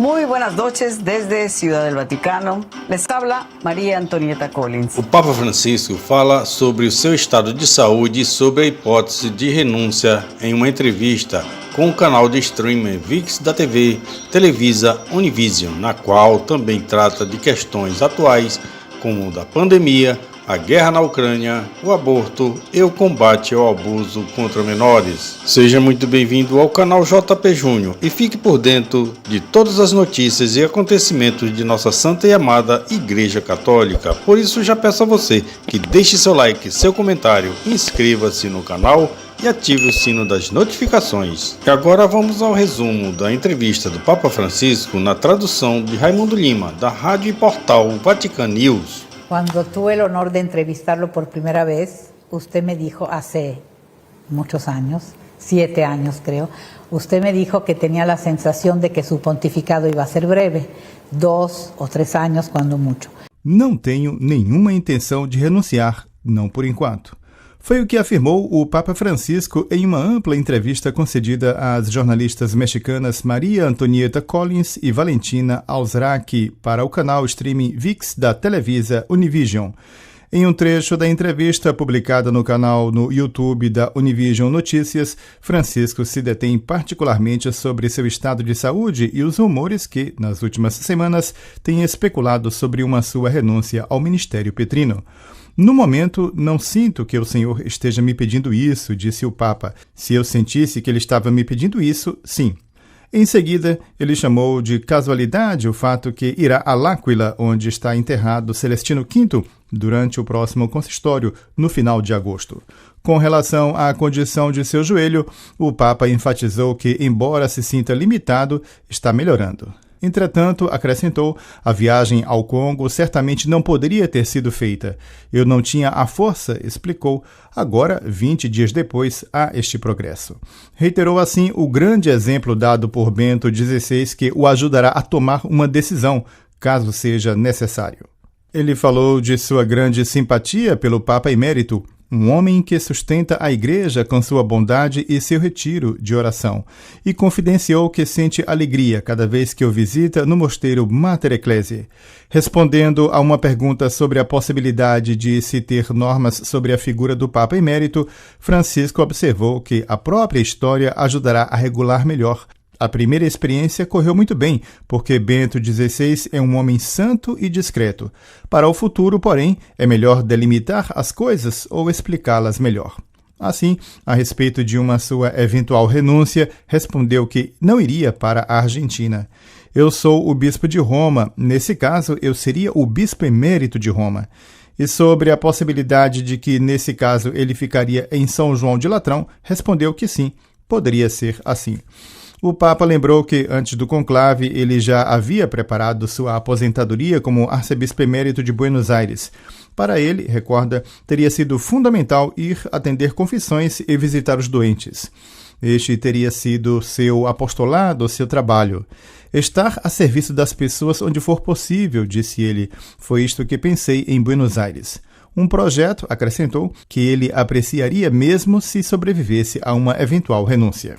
Muy buenas noches desde Ciudad del Vaticano. Les habla Maria Antonieta Collins. O Papa Francisco fala sobre o seu estado de saúde e sobre a hipótese de renúncia em uma entrevista com o canal de streaming VIX da TV Televisa Univision, na qual também trata de questões atuais como da pandemia, a guerra na Ucrânia, o aborto e o combate ao abuso contra menores. Seja muito bem-vindo ao canal JP Júnior e fique por dentro de todas as notícias e acontecimentos de nossa santa e amada Igreja Católica. Por isso já peço a você que deixe seu like, seu comentário, inscreva-se no canal e ative o sino das notificações. E agora vamos ao resumo da entrevista do Papa Francisco na tradução de Raimundo Lima, da rádio e portal Vatican News. Cuando tuve el honor de entrevistarlo por primera vez, usted me dijo hace muchos años, 7 años creo, usted me dijo que tenía la sensación de que su pontificado iba a ser breve, 2 o 3 años cuando mucho. Não tenho nenhuma intenção de renunciar, não por enquanto. Foi o que afirmou o Papa Francisco em uma ampla entrevista concedida às jornalistas mexicanas Maria Antonieta Collins e Valentina Alzraqui para o canal streaming VIX da Televisa Univision. Em um trecho da entrevista publicada no canal no YouTube da Univision Notícias, Francisco se detém particularmente sobre seu estado de saúde e os rumores que, nas últimas semanas, têm especulado sobre uma sua renúncia ao ministério petrino. No momento, não sinto que o Senhor esteja me pedindo isso, disse o Papa. Se eu sentisse que ele estava me pedindo isso, sim. Em seguida, ele chamou de casualidade o fato que irá a L'Aquila, onde está enterrado Celestino V, durante o próximo consistório, no final de agosto. Com relação à condição de seu joelho, o Papa enfatizou que, embora se sinta limitado, está melhorando. Entretanto, acrescentou, a viagem ao Congo certamente não poderia ter sido feita. Eu não tinha a força, explicou. Agora, 20 dias depois, há este progresso. Reiterou assim o grande exemplo dado por Bento XVI que o ajudará a tomar uma decisão, caso seja necessário. Ele falou de sua grande simpatia pelo Papa Emérito, um homem que sustenta a Igreja com sua bondade e seu retiro de oração, e confidenciou que sente alegria cada vez que o visita no mosteiro Mater Ecclesiae. Respondendo a uma pergunta sobre a possibilidade de se ter normas sobre a figura do Papa Emérito, Francisco observou que a própria história ajudará a regular melhor. A primeira experiência correu muito bem, porque Bento XVI é um homem santo e discreto. Para o futuro, porém, é melhor delimitar as coisas ou explicá-las melhor. Assim, a respeito de uma sua eventual renúncia, respondeu que não iria para a Argentina. Eu sou o bispo de Roma, nesse caso eu seria o bispo emérito de Roma. E sobre a possibilidade de que, nesse caso, ele ficaria em São João de Latrão, respondeu que sim, poderia ser assim. O Papa lembrou que, antes do conclave, ele já havia preparado sua aposentadoria como arcebispo emérito de Buenos Aires. Para ele, recorda, teria sido fundamental ir atender confissões e visitar os doentes. Este teria sido seu apostolado, seu trabalho. Estar a serviço das pessoas onde for possível, disse ele. Foi isto que pensei em Buenos Aires. Um projeto, acrescentou, que ele apreciaria mesmo se sobrevivesse a uma eventual renúncia.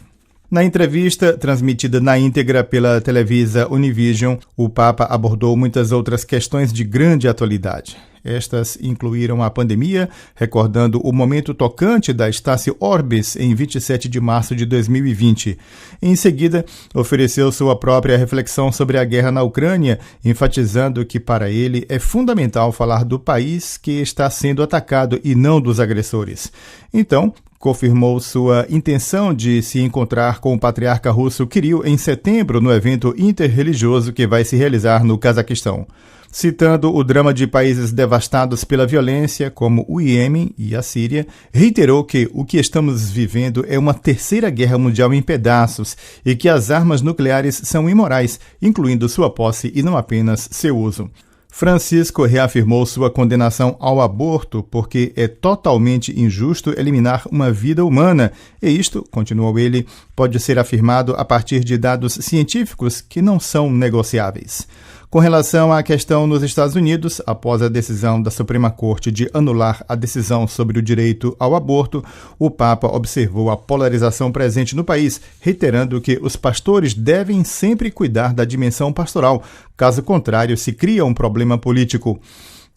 Na entrevista, transmitida na íntegra pela Televisa Univision, o Papa abordou muitas outras questões de grande atualidade. Estas incluíram a pandemia, recordando o momento tocante da Stácio Orbis em 27 de março de 2020. Em seguida, ofereceu sua própria reflexão sobre a guerra na Ucrânia, enfatizando que para ele é fundamental falar do país que está sendo atacado e não dos agressores. Então, confirmou sua intenção de se encontrar com o patriarca russo Kirill em setembro no evento interreligioso que vai se realizar no Cazaquistão. Citando o drama de países devastados pela violência, como o Iêmen e a Síria, reiterou que o que estamos vivendo é uma terceira guerra mundial em pedaços e que as armas nucleares são imorais, incluindo sua posse e não apenas seu uso. Francisco reafirmou sua condenação ao aborto porque é totalmente injusto eliminar uma vida humana e isto, continuou ele, pode ser afirmado a partir de dados científicos que não são negociáveis. Com relação à questão nos Estados Unidos, após a decisão da Suprema Corte de anular a decisão sobre o direito ao aborto, o Papa observou a polarização presente no país, reiterando que os pastores devem sempre cuidar da dimensão pastoral, caso contrário se cria um problema político.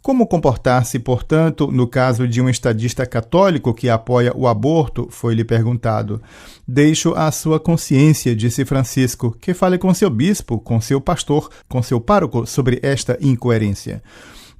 Como comportar-se, portanto, no caso de um estadista católico que apoia o aborto, foi-lhe perguntado. Deixo à sua consciência, disse Francisco, que fale com seu bispo, com seu pastor, com seu pároco sobre esta incoerência.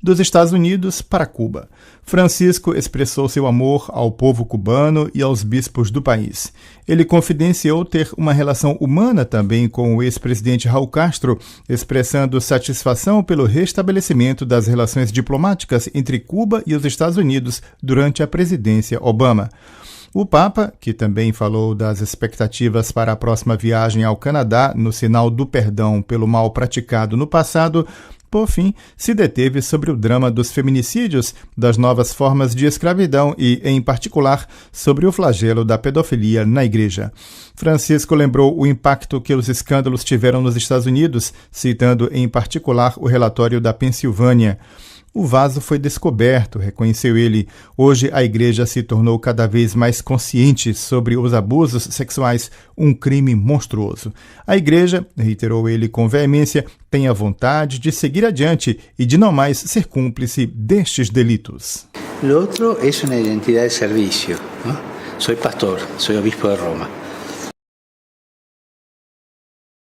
Dos Estados Unidos para Cuba. Francisco expressou seu amor ao povo cubano e aos bispos do país. Ele confidenciou ter uma relação humana também com o ex-presidente Raul Castro, expressando satisfação pelo restabelecimento das relações diplomáticas entre Cuba e os Estados Unidos durante a presidência Obama. O Papa, que também falou das expectativas para a próxima viagem ao Canadá, no sinal do perdão pelo mal praticado no passado, por fim, se deteve sobre o drama dos feminicídios, das novas formas de escravidão e, em particular, sobre o flagelo da pedofilia na Igreja. Francisco lembrou o impacto que os escândalos tiveram nos Estados Unidos, citando, em particular, o relatório da Pensilvânia. O vaso foi descoberto, reconheceu ele. Hoje a Igreja se tornou cada vez mais consciente sobre os abusos sexuais, um crime monstruoso. A Igreja, reiterou ele com veemência, tem a vontade de seguir adiante e de não mais ser cúmplice destes delitos. Lo otro es una identidad de servicio, ¿no? Soy pastor, soy obispo de Roma.